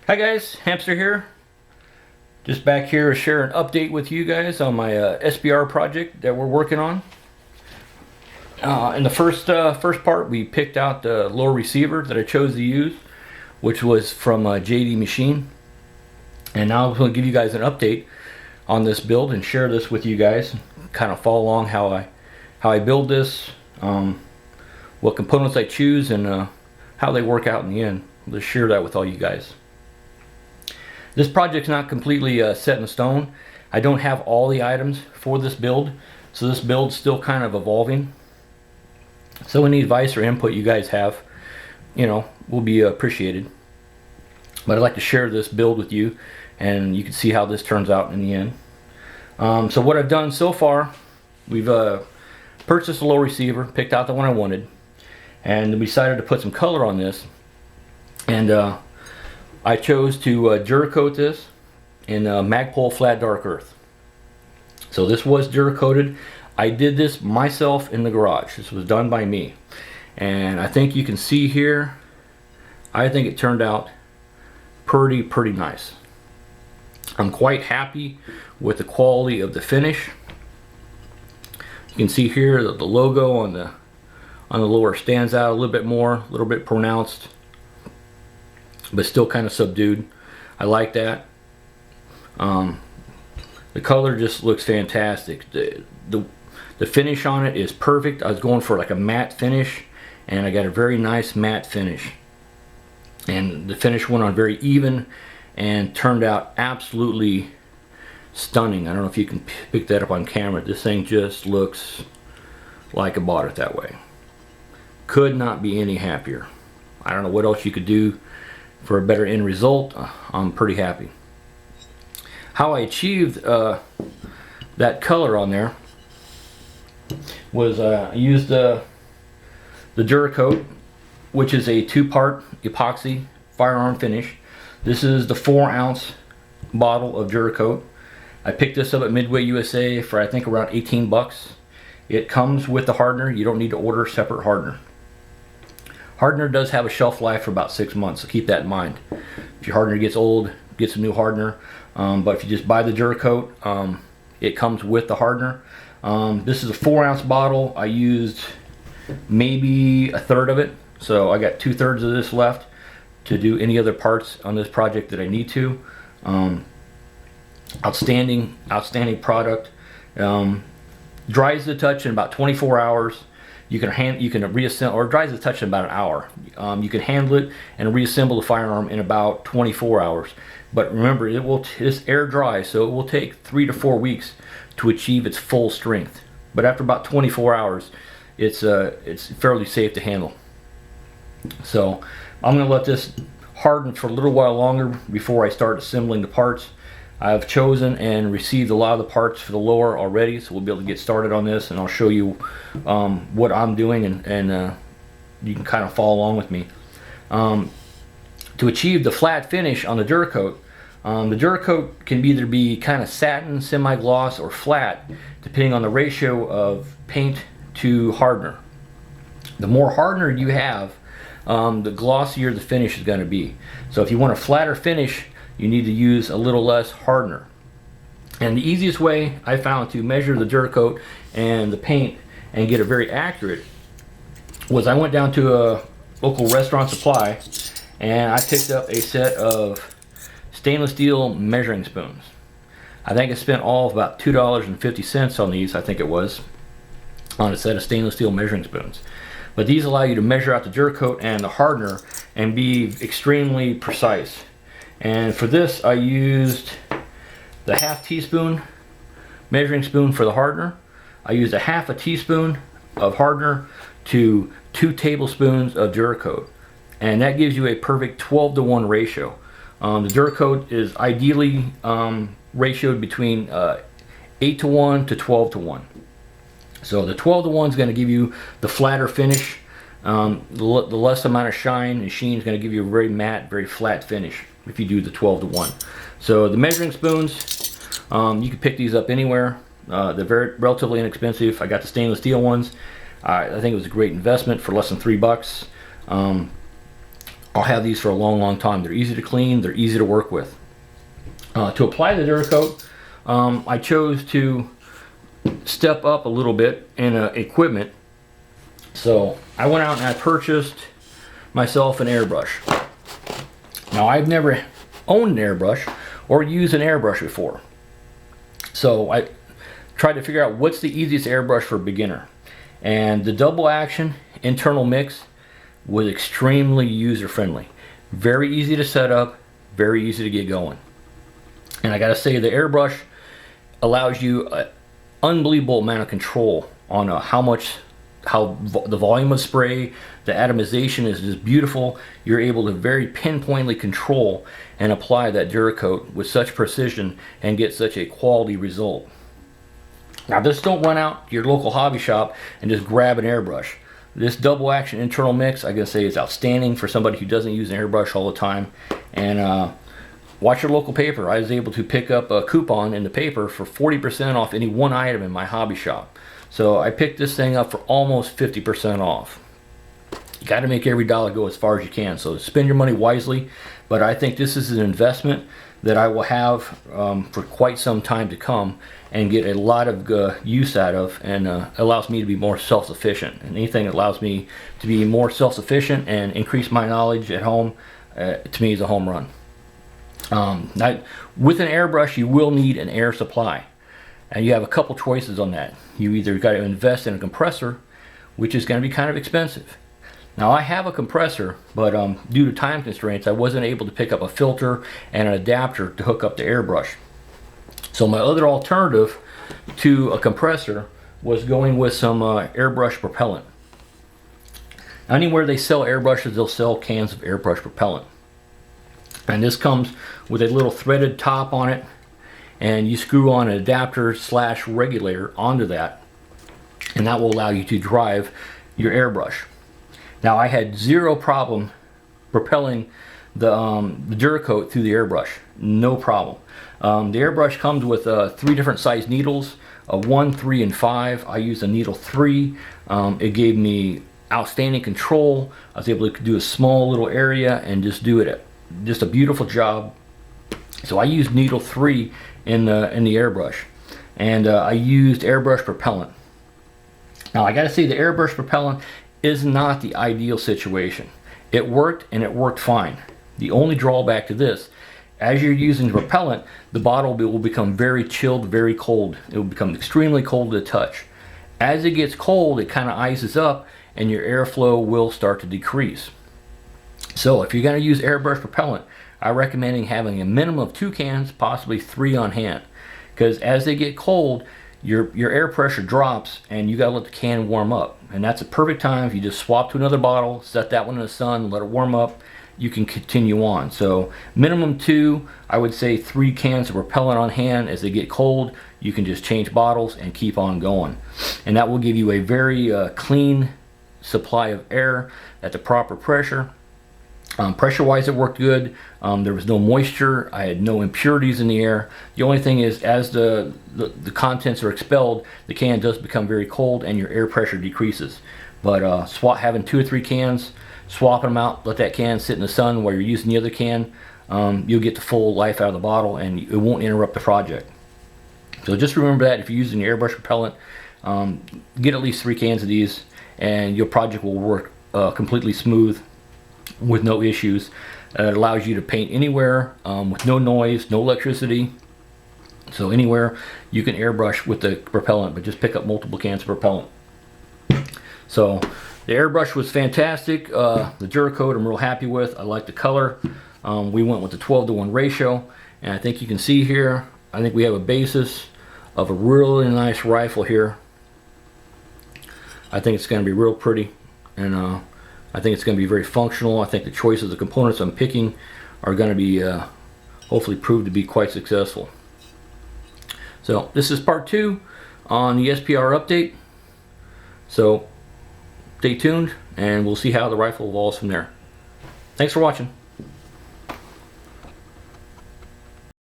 Hi guys, Hamster here. Just back here to share an update with you guys on my SPR project that we're working on. In the first part, we picked out the lower receiver that I chose to use, which was from JD Machine. And now I'm going to give you guys an update on this build and share this with you guys. Kind of follow along how I build this, what components I choose, and how they work out in the end. I'll just share that with all you guys. This project's not completely set in stone. I don't have all the items for this build, so this build's still kind of evolving. So any advice or input you guys have, will be appreciated. But I'd like to share this build with you, and you can see how this turns out in the end. So what I've done so far, we've purchased a low receiver, picked out the one I wanted, and we decided to put some color on this. And I chose to DuraCoat this in Magpul Flat Dark Earth. So this was DuraCoated. I did this myself in the garage. This was done by me. And I think you can see here, I think it turned out pretty nice. I'm quite happy with the quality of the finish. You can see here that the logo on the lower stands out a little bit more, a little bit pronounced, but still kind of subdued. I like that. The color just looks fantastic. The finish on it is perfect. I was going for like a matte finish, and I got a very nice matte finish. And the finish went on very even and turned out absolutely stunning. I don't know if you can pick that up on camera. This thing just looks like I bought it that way. Could not be any happier. I don't know what else you could do for a better end result. I'm pretty happy. How I achieved that color on there was I used the DuraCoat, which is a 2-part epoxy firearm finish. This is the 4-ounce bottle of DuraCoat. I picked this up at Midway USA for I think around 18 bucks. It comes with the hardener. You don't need to order separate hardener. Hardener does have a shelf life for about 6 months, so keep that in mind. If your hardener gets old, get some new hardener. But if you just buy the DuraCoat, it comes with the hardener. This is a 4-ounce bottle. I used maybe a third of it, so I got 2/3 of this left to do any other parts on this project that I need to. Outstanding product. Dries the touch in about 24 hours. You can reassemble, or dries the touch in about an hour. You can handle it and reassemble the firearm in about 24 hours. But remember, it's air dry, so it will take 3 to 4 weeks to achieve its full strength. But after about 24 hours, it's fairly safe to handle. So I'm going to let this harden for a little while longer before I start assembling the parts. I've chosen and received a lot of the parts for the lower already, so we'll be able to get started on this, and I'll show you what I'm doing, and you can kind of follow along with me. To achieve the flat finish on the DuraCoat can either be kind of satin, semi-gloss, or flat, depending on the ratio of paint to hardener. The more hardener you have, the glossier the finish is going to be. So if you want a flatter finish, you need to use a little less hardener. And the easiest way I found to measure the DuraCoat and the paint and get it very accurate was I went down to a local restaurant supply and I picked up a set of stainless steel measuring spoons. I think I spent all of about $2.50 on these, I think it was, on a set of stainless steel measuring spoons. But these allow you to measure out the DuraCoat and the hardener and be extremely precise. And for this, I used the 1/2 teaspoon measuring spoon for the hardener. I used a 1/2 teaspoon of hardener to 2 tablespoons of DuraCoat. And that gives you a perfect 12-to-1 ratio. The DuraCoat is ideally ratioed between 8-to-1 to 12-to-1. So the 12-to-1 is going to give you the flatter finish. The less amount of shine and sheen is going to give you a very matte, very flat finish if you do the 12-to-1. So the measuring spoons, you can pick these up anywhere. They're relatively inexpensive. I got the stainless steel ones. I think it was a great investment for less than $3. I'll have these for a long time. They're easy to clean, they're easy to work with. To apply the DuraCoat, I chose to step up a little bit in equipment. So I went out and I purchased myself an airbrush. Now, I've never owned an airbrush or used an airbrush before. So I tried to figure out what's the easiest airbrush for a beginner. And the double action internal mix was extremely user friendly. Very easy to set up, very easy to get going. And I gotta say, the airbrush allows you an unbelievable amount of control on the volume of spray. The atomization is just beautiful. You're able to very pinpointedly control and apply that DuraCoat with such precision and get such a quality result. Now, just don't run out to your local hobby shop and just grab an airbrush. This double action internal mix, I gotta say, is outstanding for somebody who doesn't use an airbrush all the time. And watch your local paper. I was able to pick up a coupon in the paper for 40% off any one item in my hobby shop. So I picked this thing up for almost 50% off. You got to make every dollar go as far as you can. So spend your money wisely. But I think this is an investment that I will have for quite some time to come and get a lot of use out of, and allows me to be more self-sufficient. And anything that allows me to be more self-sufficient and increase my knowledge at home, to me, is a home run. With an airbrush, you will need an air supply. And you have a couple choices on that. You either got to invest in a compressor, which is going to be kind of expensive. Now, I have a compressor, but due to time constraints, I wasn't able to pick up a filter and an adapter to hook up the airbrush. So my other alternative to a compressor was going with some airbrush propellant. Anywhere they sell airbrushes, they'll sell cans of airbrush propellant. And this comes with a little threaded top on it, and you screw on an adapter / regulator onto that, and that will allow you to drive your airbrush. Now, I had zero problem propelling the DuraCoat through the airbrush. No problem. The airbrush comes with 3 different size needles, 1, 3, and 5. I used a needle 3. It gave me outstanding control. I was able to do a small little area and just do it. Just a beautiful job. So I used needle 3 in the airbrush, and I used airbrush propellant. Now, I got to say, the airbrush propellant is not the ideal situation. It worked, and it worked fine. The only drawback to this, as you're using the propellant, the bottle will become very chilled, very cold. It will become extremely cold to the touch. As it gets cold, it kind of ices up, and your airflow will start to decrease. So if you're going to use airbrush propellant, I recommend having a minimum of 2 cans, possibly 3 on hand, because as they get cold, your air pressure drops, and you got to let the can warm up. And that's a perfect time. If you just swap to another bottle, set that one in the sun, let it warm up, you can continue on. So minimum 2, I would say 3 cans of propellant on hand. As they get cold, you can just change bottles and keep on going, and that will give you a very clean supply of air at the proper pressure. Pressure wise, it worked good. There was no moisture. I had no impurities in the air. The only thing is, as the contents are expelled, the can does become very cold and your air pressure decreases. But having 2 or 3 cans, swapping them out, let that can sit in the sun while you're using the other can, you'll get the full life out of the bottle, and it won't interrupt the project. So just remember that if you're using your airbrush propellant, get at least 3 cans of these, and your project will work completely smooth with no issues. It allows you to paint anywhere with no noise, no electricity. So anywhere you can airbrush with the propellant, but just pick up multiple cans of propellant. So the airbrush was fantastic. The DuraCoat I'm real happy with. I like the color. We went with the 12:1 ratio, and I think you can see here, I think we have a basis of a really nice rifle here. I think it's going to be real pretty, and I think it's going to be very functional. I think the choice of the components I'm picking are going to be hopefully prove to be quite successful. So this is part 2 on the SPR update. So stay tuned, and we'll see how the rifle evolves from there. Thanks for watching.